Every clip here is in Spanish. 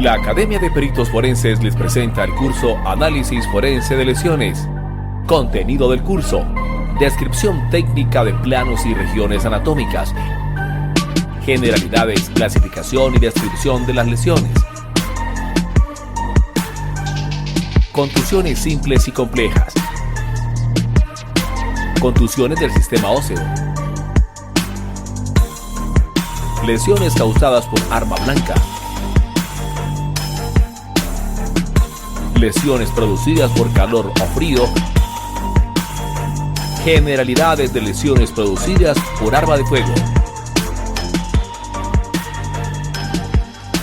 La Academia de Peritos Forenses les presenta el curso Análisis Forense de Lesiones. Contenido del curso: descripción técnica de planos y regiones anatómicas, generalidades, clasificación y descripción de las lesiones, contusiones simples y complejas, contusiones del sistema óseo, lesiones causadas por arma blanca, lesiones producidas por calor o frío, generalidades de lesiones producidas por arma de fuego.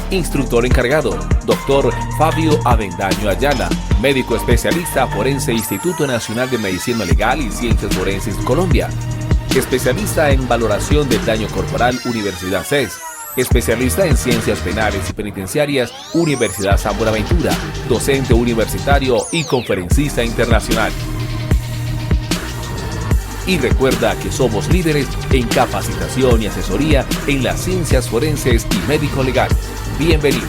Instructor encargado: Dr. Fabio Avendaño Ayala, médico especialista forense, Instituto Nacional de Medicina Legal y Ciencias Forenses Colombia. Especialista en valoración del daño corporal, Universidad CES. Especialista en Ciencias Penales y Penitenciarias, Universidad San Buenaventura. Docente universitario y conferencista internacional. Y recuerda que somos líderes en capacitación y asesoría en las ciencias forenses y médico legal. Bienvenido.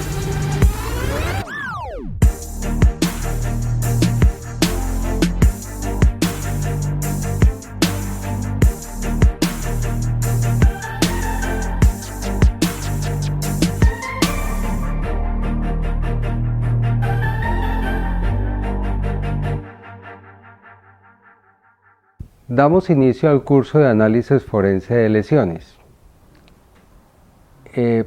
Damos inicio al curso de análisis forense de lesiones.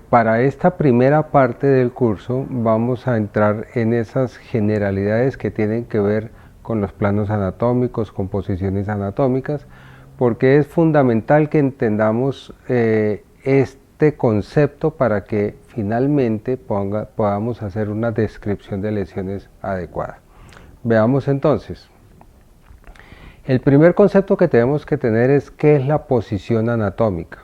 Para esta primera parte del curso vamos a entrar en esas generalidades que tienen que ver con los planos anatómicos, con posiciones anatómicas, porque es fundamental que entendamos este concepto para que finalmente podamos hacer una descripción de lesiones adecuada. Veamos entonces. El primer concepto que tenemos que tener es qué es la posición anatómica.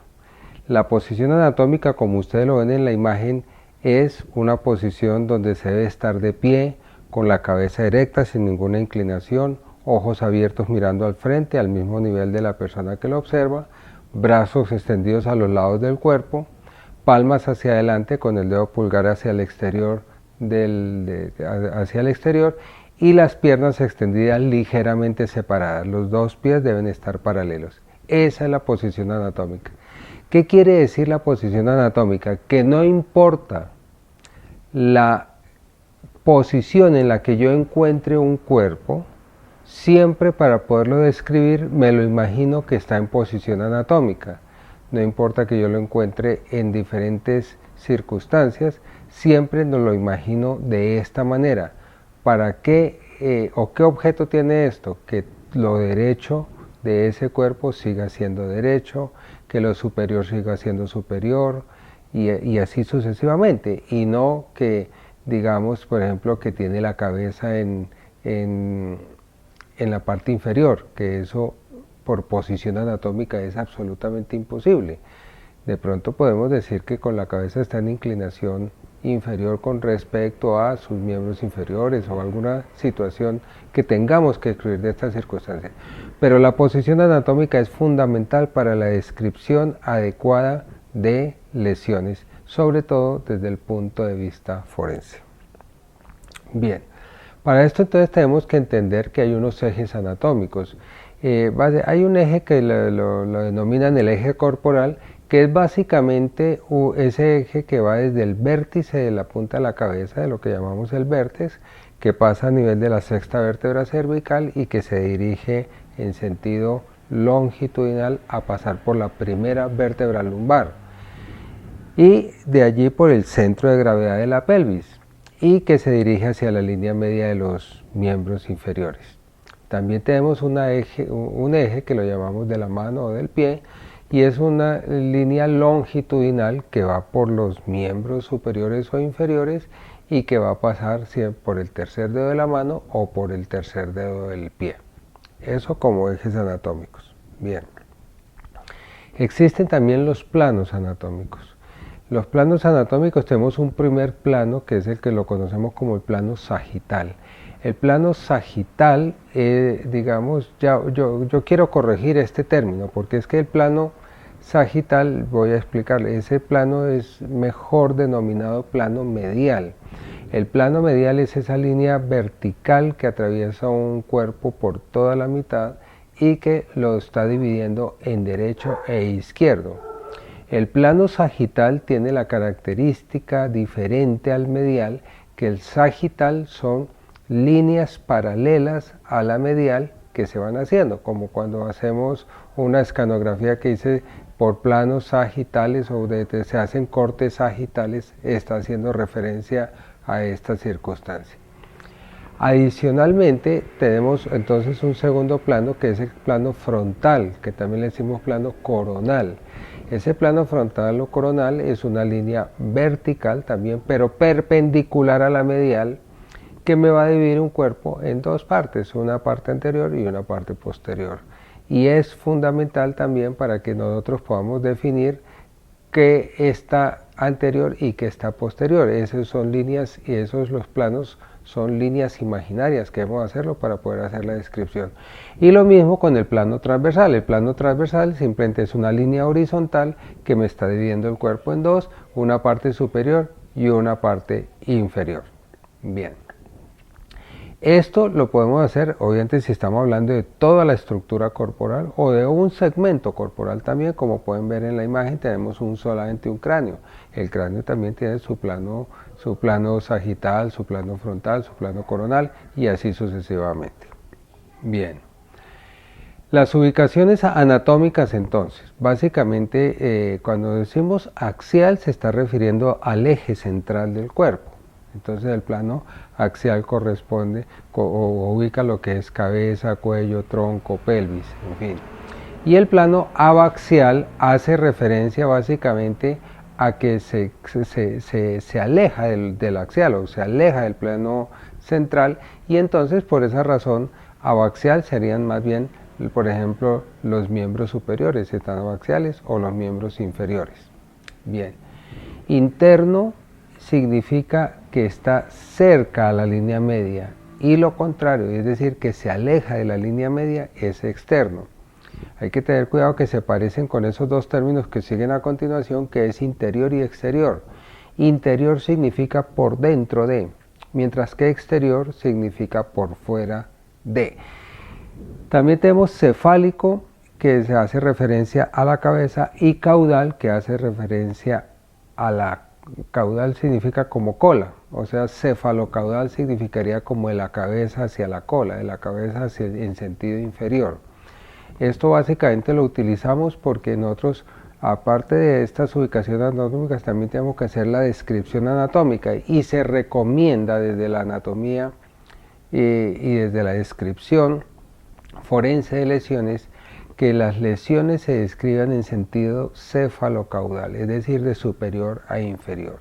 La posición anatómica, como ustedes lo ven en la imagen, es una posición donde se debe estar de pie, con la cabeza erecta, sin ninguna inclinación, ojos abiertos mirando al frente, al mismo nivel de la persona que lo observa, brazos extendidos a los lados del cuerpo, palmas hacia adelante con el dedo pulgar hacia el exterior, y las piernas extendidas ligeramente separadas. Los dos pies deben estar paralelos. Esa es la posición anatómica. ¿Qué quiere decir la posición anatómica? Que no importa la posición en la que yo encuentre un cuerpo, siempre para poderlo describir me lo imagino que está en posición anatómica. No importa que yo lo encuentre en diferentes circunstancias, siempre nos lo imagino de esta manera. ¿Para qué o qué objeto tiene esto? Que lo derecho de ese cuerpo siga siendo derecho, que lo superior siga siendo superior y así sucesivamente, y no que digamos, por ejemplo, que tiene la cabeza en la parte inferior, que eso por posición anatómica es absolutamente imposible. De pronto podemos decir que con la cabeza está en inclinación inferior con respecto a sus miembros inferiores o alguna situación que tengamos que excluir de esta circunstancia. Pero la posición anatómica es fundamental para la descripción adecuada de lesiones, sobre todo desde el punto de vista forense. Bien, para esto entonces tenemos que entender que hay unos ejes anatómicos. Hay un eje que lo denominan el eje corporal, que es básicamente ese eje que va desde el vértice de la punta de la cabeza, de lo que llamamos el vértex, que pasa a nivel de la sexta vértebra cervical y que se dirige en sentido longitudinal a pasar por la primera vértebra lumbar y de allí por el centro de gravedad de la pelvis y que se dirige hacia la línea media de los miembros inferiores. También tenemos un eje que lo llamamos de la mano o del pie, y es una línea longitudinal que va por los miembros superiores o inferiores y que va a pasar por el tercer dedo de la mano o por el tercer dedo del pie. Eso como ejes anatómicos. Bien. Existen también los planos anatómicos. Los planos anatómicos tenemos un primer plano que es el que lo conocemos como el plano sagital. El plano sagital, digamos, yo quiero corregir este término, porque es que el plano sagital, voy a explicarle, ese plano es mejor denominado plano medial. El plano medial es esa línea vertical que atraviesa un cuerpo por toda la mitad y que lo está dividiendo en derecho e izquierdo. El plano sagital tiene la característica diferente al medial, que el sagital son líneas paralelas a la medial que se van haciendo, como cuando hacemos una escanografía que dice por planos sagitales o se hacen cortes sagitales, está haciendo referencia a esta circunstancia. Adicionalmente tenemos entonces un segundo plano, que es el plano frontal, que también le decimos plano coronal. Ese plano frontal o coronal es una línea vertical también, pero perpendicular a la medial, que me va a dividir un cuerpo en dos partes, una parte anterior y una parte posterior. Y es fundamental también para que nosotros podamos definir qué está anterior y qué está posterior. Esas son líneas, y esos los planos son líneas imaginarias que debemos hacerlo para poder hacer la descripción. Y lo mismo con el plano transversal. El plano transversal simplemente es una línea horizontal que me está dividiendo el cuerpo en dos, una parte superior y una parte inferior. Bien. Esto lo podemos hacer, obviamente, si estamos hablando de toda la estructura corporal o de un segmento corporal también. Como pueden ver en la imagen, tenemos solamente un cráneo. El cráneo también tiene su plano sagital, su plano frontal, su plano coronal y así sucesivamente. Bien. Las ubicaciones anatómicas, entonces, básicamente cuando decimos axial se está refiriendo al eje central del cuerpo. Entonces el plano axial corresponde o ubica lo que es cabeza, cuello, tronco, pelvis, en fin. Y el plano abaxial hace referencia básicamente a que se aleja del axial, o se aleja del plano central, y entonces por esa razón abaxial serían más bien, por ejemplo, los miembros superiores, están abaxiales, o los miembros inferiores. Bien. Interno significa que está cerca a la línea media, y lo contrario, es decir, que se aleja de la línea media, es externo. Hay que tener cuidado que se parecen con esos dos términos que siguen a continuación, que es interior y exterior. Interior significa por dentro de, mientras que exterior significa por fuera de. También tenemos cefálico, que se hace referencia a la cabeza, y caudal, que hace referencia a la caudal, significa como cola, o sea, cefalocaudal significaría como de la cabeza hacia la cola, de la cabeza en sentido inferior. Esto básicamente lo utilizamos porque nosotros, aparte de estas ubicaciones anatómicas, también tenemos que hacer la descripción anatómica, y se recomienda desde la anatomía y desde la descripción forense de lesiones que las lesiones se describan en sentido cefalocaudal, es decir, de superior a inferior.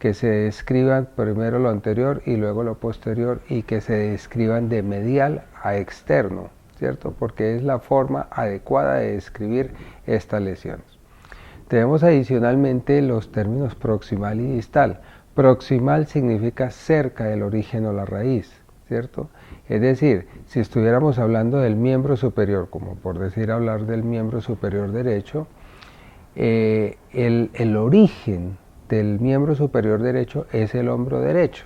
Que se describan primero lo anterior y luego lo posterior, y que se describan de medial a externo, ¿cierto? Porque es la forma adecuada de describir estas lesiones. Tenemos adicionalmente los términos proximal y distal. Proximal significa cerca del origen o la raíz, ¿cierto? Es decir, si estuviéramos hablando del miembro superior, como por decir hablar del miembro superior derecho, el origen del miembro superior derecho es el hombro derecho.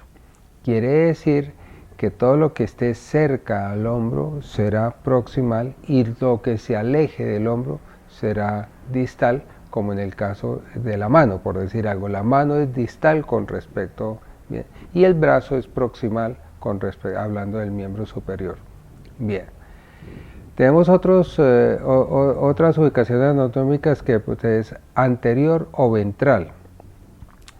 Quiere decir que todo lo que esté cerca al hombro será proximal, y lo que se aleje del hombro será distal, como en el caso de la mano, por decir algo. La mano es distal con respecto, bien, y el brazo es proximal hablando del miembro superior. Bien. Tenemos otras ubicaciones anatómicas que pues, es anterior o ventral.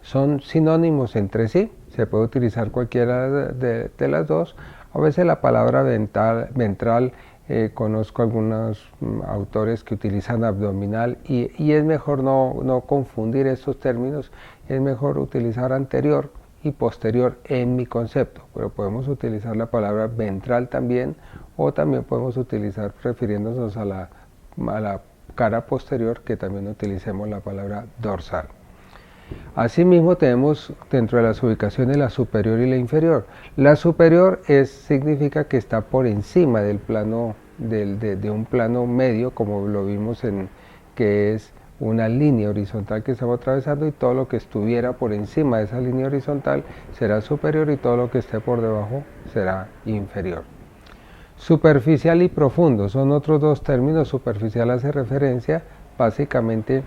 Son sinónimos entre sí, se puede utilizar cualquiera de las dos. A veces la palabra ventral, conozco algunos autores que utilizan abdominal, y es mejor no confundir estos términos, es mejor utilizar anterior y posterior en mi concepto, pero podemos utilizar la palabra ventral también, o también podemos utilizar, refiriéndonos a la cara posterior, que también utilicemos la palabra dorsal. Asimismo tenemos dentro de las ubicaciones la superior y la inferior. La superior significa que está por encima del plano, de un plano medio, como lo vimos que es una línea horizontal que estamos atravesando, y todo lo que estuviera por encima de esa línea horizontal será superior y todo lo que esté por debajo será inferior. Superficial y profundo son otros dos términos. Superficial hace referencia básicamente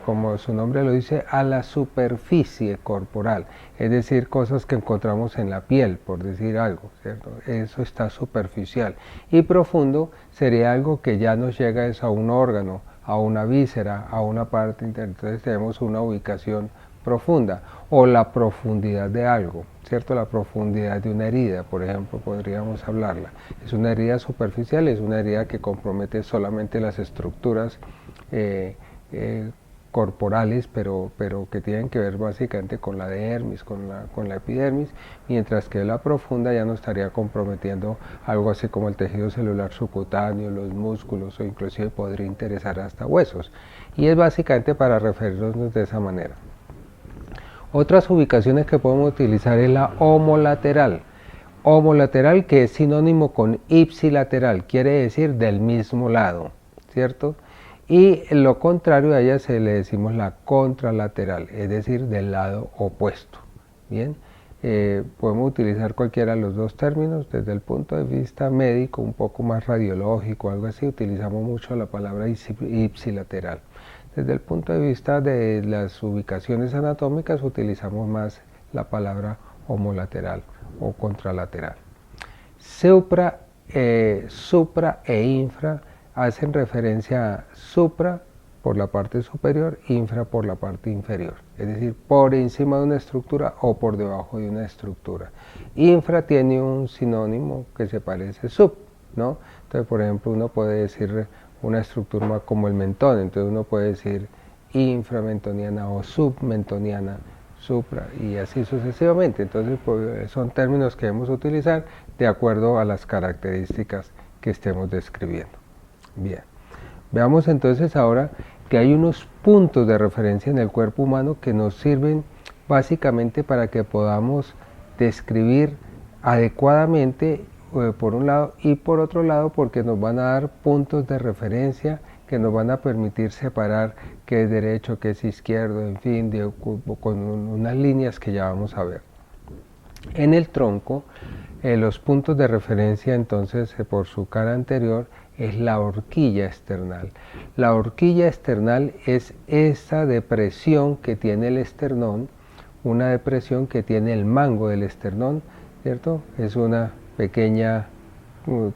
como su nombre lo dice, a la superficie corporal, es decir, cosas que encontramos en la piel, por decir algo, ¿cierto? Eso está superficial. Y profundo sería algo que ya nos llega a un órgano, a una víscera, a una parte interna. Entonces tenemos una ubicación profunda, o la profundidad de algo, ¿cierto? La profundidad de una herida, por ejemplo, podríamos hablarla. Es una herida superficial, es una herida que compromete solamente las estructuras corporales, pero que tienen que ver básicamente con la dermis, con la epidermis, mientras que la profunda ya no estaría comprometiendo algo así como el tejido celular subcutáneo, los músculos, o inclusive podría interesar hasta huesos. Y es básicamente para referirnos de esa manera. Otras ubicaciones que podemos utilizar es la homolateral. Homolateral, que es sinónimo con ipsilateral, quiere decir del mismo lado, ¿cierto? Y lo contrario a ella se le decimos la contralateral, es decir, del lado opuesto. Bien, podemos utilizar cualquiera de los dos términos. Desde el punto de vista médico, un poco más radiológico, algo así, utilizamos mucho la palabra ipsilateral. Desde el punto de vista de las ubicaciones anatómicas, utilizamos más la palabra homolateral o contralateral. Supra e infra hacen referencia a supra por la parte superior, infra por la parte inferior, es decir, por encima de una estructura o por debajo de una estructura. Infra tiene un sinónimo que se parece sub, ¿no? Entonces, por ejemplo, uno puede decir una estructura como el mentón, entonces uno puede decir inframentoniana o submentoniana, supra, y así sucesivamente. Entonces, pues, son términos que debemos utilizar de acuerdo a las características que estemos describiendo. Bien, veamos entonces ahora que hay unos puntos de referencia en el cuerpo humano que nos sirven básicamente para que podamos describir adecuadamente, por un lado, y por otro lado porque nos van a dar puntos de referencia que nos van a permitir separar qué es derecho, qué es izquierdo, en fin, con unas líneas que ya vamos a ver. En el tronco, los puntos de referencia entonces por su cara anterior es la horquilla esternal. La horquilla esternal es esa depresión que tiene el esternón, una depresión que tiene el mango del esternón, ¿cierto? Es una pequeña,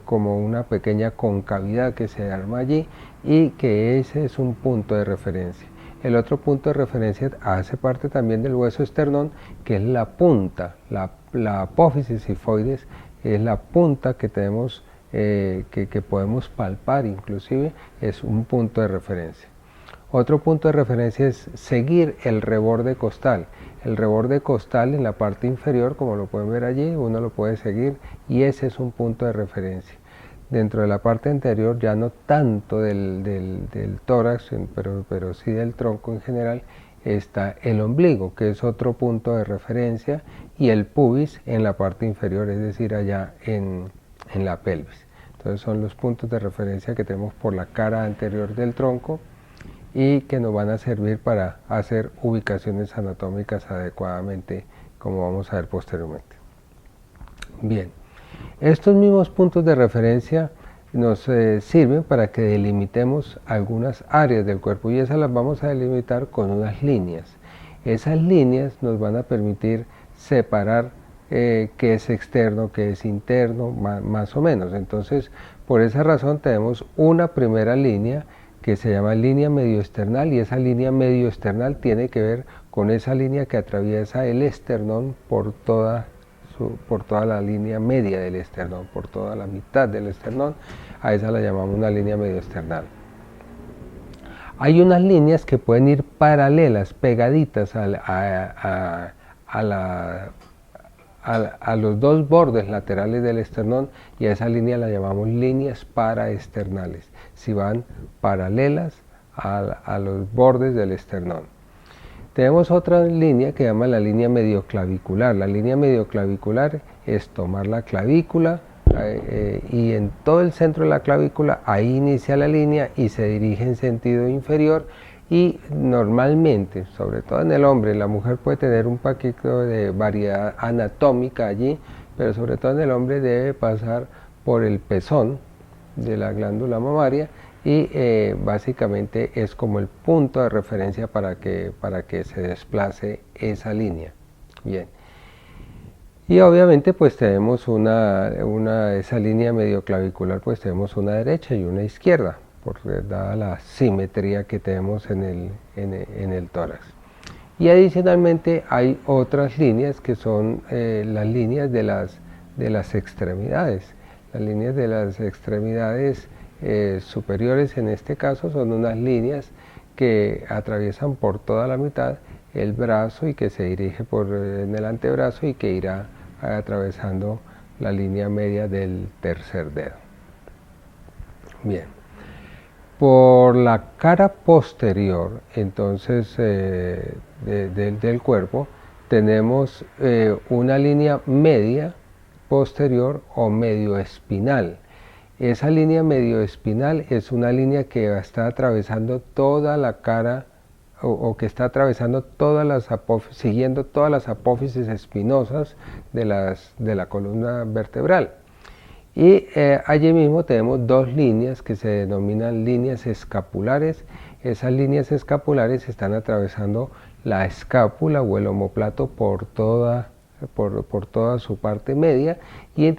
como una pequeña concavidad que se arma allí, y que ese es un punto de referencia. El otro punto de referencia hace parte también del hueso esternón, que es la punta, la apófisis sifoides, es la punta que tenemos, que podemos palpar, inclusive es un punto de referencia. Otro punto de referencia es seguir el reborde costal. El reborde costal en la parte inferior, como lo pueden ver allí, uno lo puede seguir y ese es un punto de referencia. Dentro de la parte anterior, ya no tanto del tórax, pero sí del tronco en general, está el ombligo, que es otro punto de referencia, y el pubis en la parte inferior, es decir, allá en la pelvis. Entonces son los puntos de referencia que tenemos por la cara anterior del tronco y que nos van a servir para hacer ubicaciones anatómicas adecuadamente, como vamos a ver posteriormente. Bien, estos mismos puntos de referencia nos sirven para que delimitemos algunas áreas del cuerpo, y esas las vamos a delimitar con unas líneas. Esas líneas nos van a permitir separar qué es externo, qué es interno, más o menos. Entonces, por esa razón tenemos una primera línea que se llama línea medioesternal, y esa línea medioesternal tiene que ver con esa línea que atraviesa el esternón por toda la línea media del esternón, por toda la mitad del esternón. A esa la llamamos una línea medioesternal. Hay unas líneas que pueden ir paralelas, pegaditas a los dos bordes laterales del esternón, y a esa línea la llamamos líneas paraesternales, si van paralelas a los bordes del esternón. Tenemos otra línea que se llama la línea medioclavicular. La línea medioclavicular es tomar la clavícula, y en todo el centro de la clavícula, ahí inicia la línea y se dirige en sentido inferior. Y normalmente, sobre todo en el hombre, la mujer puede tener un poquito de variedad anatómica allí, pero sobre todo en el hombre debe pasar por el pezón de la glándula mamaria y básicamente es como el punto de referencia para que se desplace esa línea. Bien. Y obviamente pues tenemos esa línea medioclavicular, pues tenemos una derecha y una izquierda, dada la simetría que tenemos en el tórax. Y adicionalmente hay otras líneas que son las líneas de las extremidades. Las líneas de las extremidades superiores en este caso son unas líneas que atraviesan por toda la mitad el brazo y que se dirige en el antebrazo y que irá atravesando la línea media del tercer dedo. Bien. Por la cara posterior, entonces, del cuerpo, tenemos una línea media posterior o medioespinal. Esa línea medioespinal es una línea que está atravesando toda la cara o que está atravesando siguiendo todas las apófisis espinosas de la columna vertebral. Y allí mismo tenemos dos líneas que se denominan líneas escapulares. Esas líneas escapulares están atravesando la escápula o el omóplato por toda su parte media y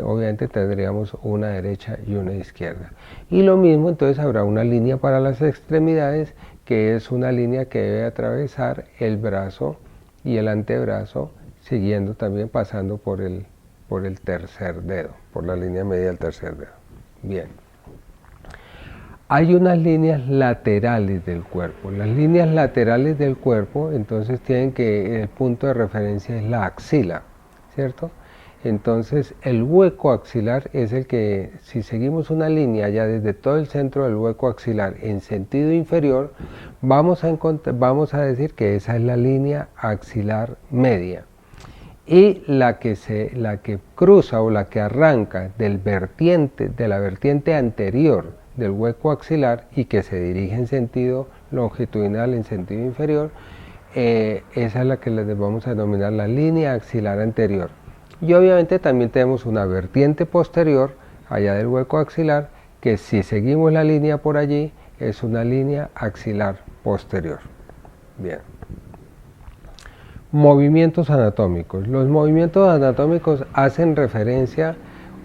obviamente tendríamos una derecha y una izquierda. Y lo mismo, entonces habrá una línea para las extremidades, que es una línea que debe atravesar el brazo y el antebrazo, siguiendo también pasando por el tercer dedo, por la línea media del tercer dedo. Bien. Hay unas líneas laterales del cuerpo. Las líneas laterales del cuerpo, entonces el punto de referencia es la axila, ¿cierto? Entonces el hueco axilar es el que, si seguimos una línea ya desde todo el centro del hueco axilar en sentido inferior, vamos a decir que esa es la línea axilar media. Y la que cruza o la que arranca de la vertiente anterior del hueco axilar y que se dirige en sentido longitudinal, en sentido inferior, esa es la que les vamos a denominar la línea axilar anterior. Y obviamente también tenemos una vertiente posterior, allá del hueco axilar, que si seguimos la línea por allí, es una línea axilar posterior. Bien. Movimientos anatómicos. Los movimientos anatómicos hacen referencia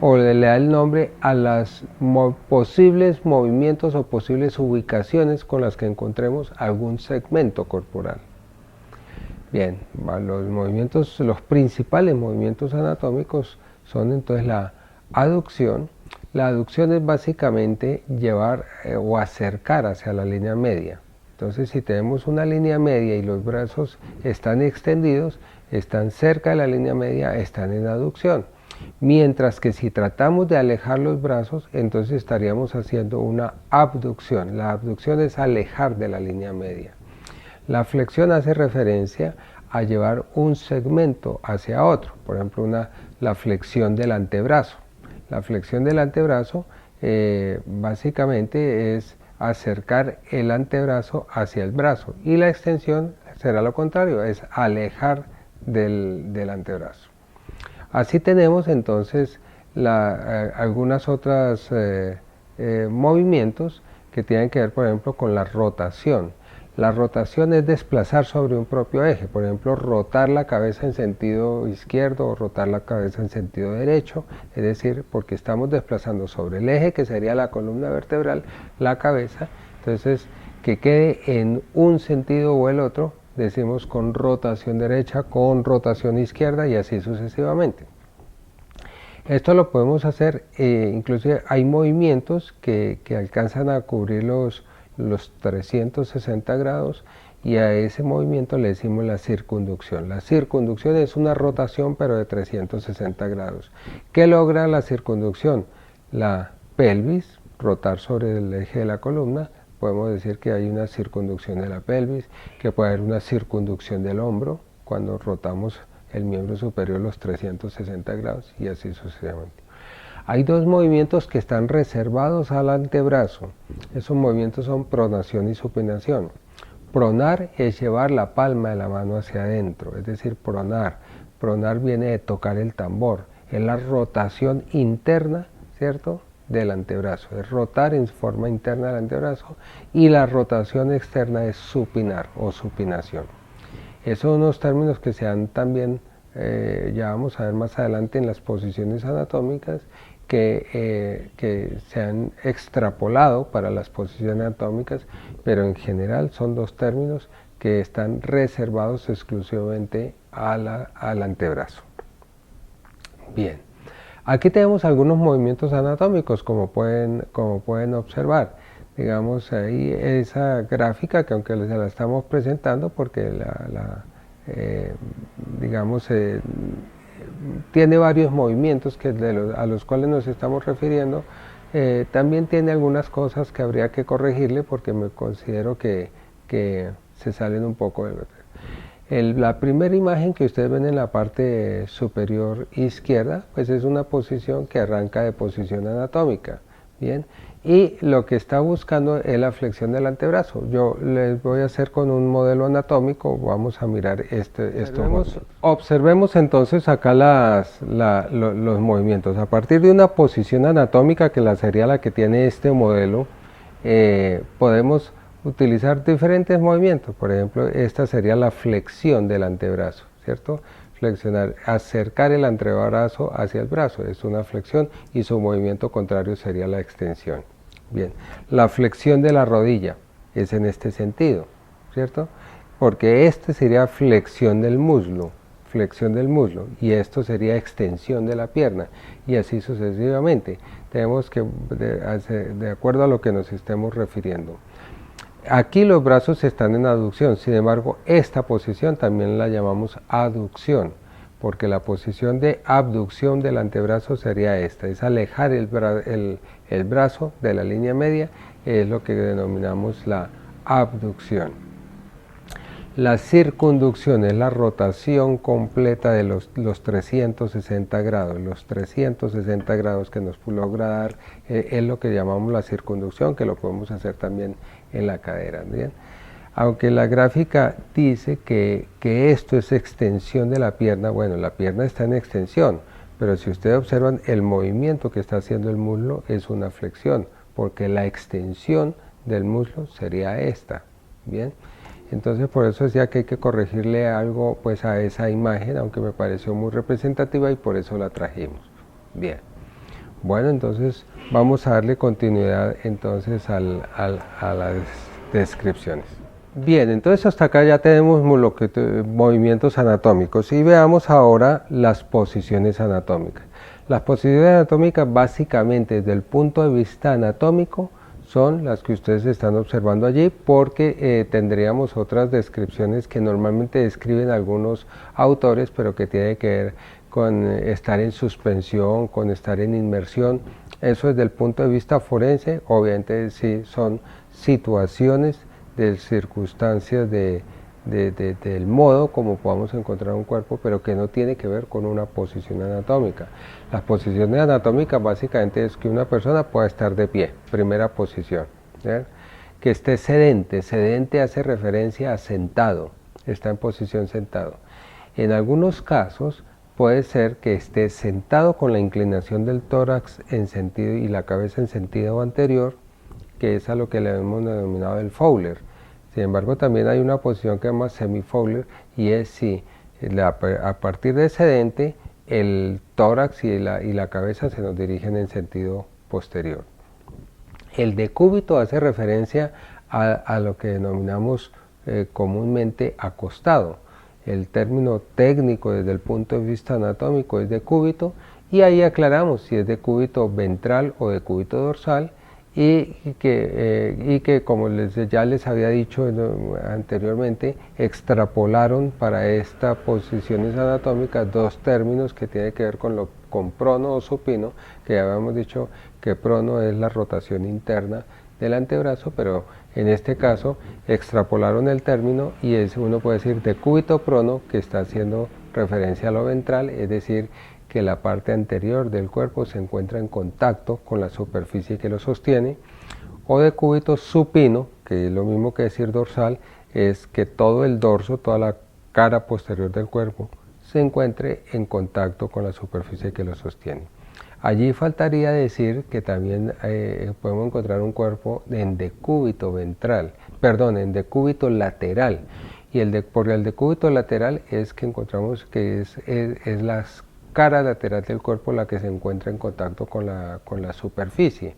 o le da el nombre a los posibles movimientos o posibles ubicaciones con las que encontremos algún segmento corporal. Bien, los principales movimientos anatómicos son entonces la aducción. La aducción es básicamente llevar o acercar hacia la línea media. Entonces, si tenemos una línea media y los brazos están extendidos, están cerca de la línea media, están en aducción. Mientras que si tratamos de alejar los brazos, entonces estaríamos haciendo una abducción. La abducción es alejar de la línea media. La flexión hace referencia a llevar un segmento hacia otro. Por ejemplo, la flexión del antebrazo. La flexión del antebrazo básicamente es acercar el antebrazo hacia el brazo, y la extensión será lo contrario, es alejar del antebrazo. Así tenemos entonces algunas otras movimientos que tienen que ver, por ejemplo, con la rotación. La rotación es desplazar sobre un propio eje, por ejemplo, rotar la cabeza en sentido izquierdo o rotar la cabeza en sentido derecho, es decir, porque estamos desplazando sobre el eje, que sería la columna vertebral, la cabeza. Entonces, que quede en un sentido o el otro, decimos con rotación derecha, con rotación izquierda y así sucesivamente. Esto lo podemos hacer, inclusive hay movimientos que alcanzan a cubrir los 360 grados, y a ese movimiento le decimos la circunducción. La circunducción es una rotación pero de 360 grados. ¿Qué logra la circunducción? La pelvis, rotar sobre el eje de la columna. Podemos decir que hay una circunducción de la pelvis, que puede haber una circunducción del hombro cuando rotamos el miembro superior los 360 grados y así sucesivamente. Hay dos movimientos que están reservados al antebrazo. Esos movimientos son pronación y supinación. Pronar es llevar la palma de la mano hacia adentro, es decir, pronar. Pronar viene de tocar el tambor, es la rotación interna, ¿cierto?, del antebrazo, es rotar en forma interna del antebrazo, y la rotación externa es supinar o supinación. Esos son unos términos que se han también, ya vamos a ver más adelante en las posiciones anatómicas, que se han extrapolado para las posiciones anatómicas, pero en general son dos términos que están reservados exclusivamente al antebrazo. Bien, aquí tenemos algunos movimientos anatómicos, como pueden observar. Digamos ahí esa gráfica, que aunque se la estamos presentando porque tiene varios movimientos a los cuales nos estamos refiriendo, también tiene algunas cosas que habría que corregirle porque me considero que se salen un poco del... La primera imagen que ustedes ven en la parte superior izquierda, pues es una posición que arranca de posición anatómica, ¿bien? Y lo que está buscando es la flexión del antebrazo. Yo les voy a hacer con un modelo anatómico, vamos a mirar estos. Observemos entonces acá los movimientos. A partir de una posición anatómica, que sería la que tiene este modelo, podemos utilizar diferentes movimientos. Por ejemplo, esta sería la flexión del antebrazo, ¿cierto? Flexionar, acercar el antebrazo hacia el brazo, es una flexión, y su movimiento contrario sería la extensión. Bien, la flexión de la rodilla es en este sentido, ¿cierto? Porque este sería flexión del muslo, y esto sería extensión de la pierna, y así sucesivamente. Tenemos que, de acuerdo a lo que nos estemos refiriendo. Aquí los brazos están en aducción, sin embargo esta posición también la llamamos aducción, porque la posición de abducción del antebrazo sería esta, es alejar el brazo de la línea media, es lo que denominamos la abducción. La circunducción es la rotación completa de los 360 grados, que nos logra dar, es lo que llamamos la circunducción, que lo podemos hacer también en la cadera, ¿bien? Aunque la gráfica dice que esto es extensión de la pierna, bueno, la pierna está en extensión, pero si ustedes observan el movimiento que está haciendo el muslo es una flexión, porque la extensión del muslo sería esta, ¿bien? Entonces por eso decía que hay que corregirle algo pues a esa imagen, aunque me pareció muy representativa y por eso la trajimos. Bien, bueno, entonces vamos a darle continuidad entonces a las descripciones. Bien, entonces hasta acá ya tenemos movimientos anatómicos, y veamos ahora las posiciones anatómicas. Las posiciones anatómicas básicamente desde el punto de vista anatómico son las que ustedes están observando allí, porque tendríamos otras descripciones que normalmente describen algunos autores, pero que tiene que ver con estar en suspensión, con estar en inmersión. Eso desde el punto de vista forense, obviamente sí son situaciones de circunstancias del modo como podamos encontrar un cuerpo, pero que no tiene que ver con una posición anatómica. Las posiciones anatómicas básicamente es que una persona pueda estar de pie, primera posición, ¿sí? Que esté sedente, sedente hace referencia a sentado, está en posición sentado. En algunos casos puede ser que esté sentado con la inclinación del tórax en sentido y la cabeza en sentido anterior, que es a lo que le hemos denominado el Fowler. Sin embargo, también hay una posición que se llama semi-Fowler, y es si a partir de sedente el tórax y la cabeza se nos dirigen en sentido posterior. El decúbito hace referencia a lo que denominamos comúnmente acostado. El término técnico desde el punto de vista anatómico es decúbito, y ahí aclaramos si es decúbito ventral o decúbito dorsal, y que como ya les había dicho anteriormente, extrapolaron para estas posiciones anatómicas dos términos que tienen que ver con prono o supino, que ya habíamos dicho que prono es la rotación interna del antebrazo, pero en este caso extrapolaron el término y uno puede decir decúbito prono, que está haciendo referencia a lo ventral, es decir, que la parte anterior del cuerpo se encuentra en contacto con la superficie que lo sostiene, o decúbito supino, que es lo mismo que decir dorsal, es que todo el dorso, toda la cara posterior del cuerpo, se encuentre en contacto con la superficie que lo sostiene. Allí faltaría decir que también podemos encontrar un cuerpo en decúbito ventral, perdón, en decúbito lateral. Y por el decúbito lateral es que encontramos que es la cara lateral del cuerpo la que se encuentra en contacto con la superficie.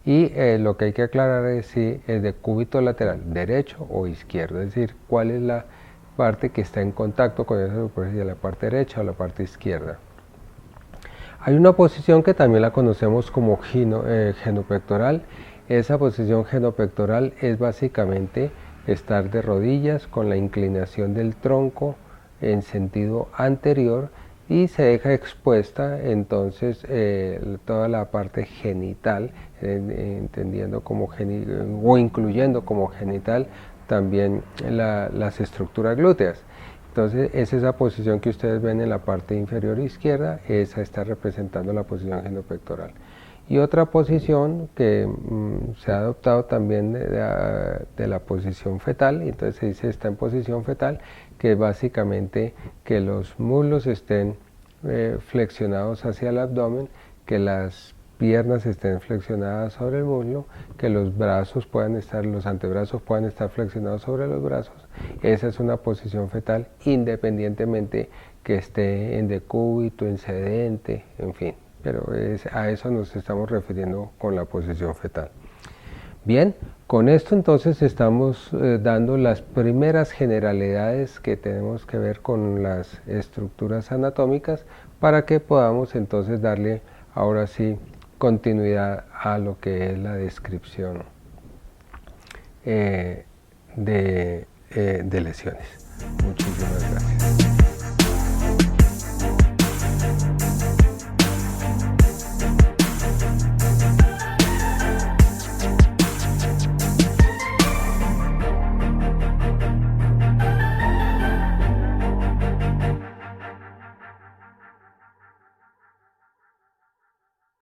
Y lo que hay que aclarar es si el decúbito lateral, derecho o izquierdo, es decir, cuál es la parte que está en contacto con esa superficie, la parte derecha o la parte izquierda. Hay una posición que también la conocemos como genopectoral. Esa posición genopectoral es básicamente estar de rodillas con la inclinación del tronco en sentido anterior y se deja expuesta entonces toda la parte genital, entendiendo como o incluyendo como genital también las estructuras glúteas. Entonces es esa posición que ustedes ven en la parte inferior izquierda, esa está representando la posición genopectoral. Y otra posición que se ha adoptado también de la posición fetal, entonces se dice está en posición fetal, que es básicamente que los muslos estén flexionados hacia el abdomen, que las piernas estén flexionadas sobre el muslo, que los brazos los antebrazos puedan estar flexionados sobre los brazos. Esa es una posición fetal independientemente que esté en decúbito, en sedente, en fin. Pero a eso nos estamos refiriendo con la posición fetal. Bien, con esto entonces estamos dando las primeras generalidades que tenemos que ver con las estructuras anatómicas para que podamos entonces darle ahora sí continuidad a lo que es la descripción de lesiones. Muchísimas gracias.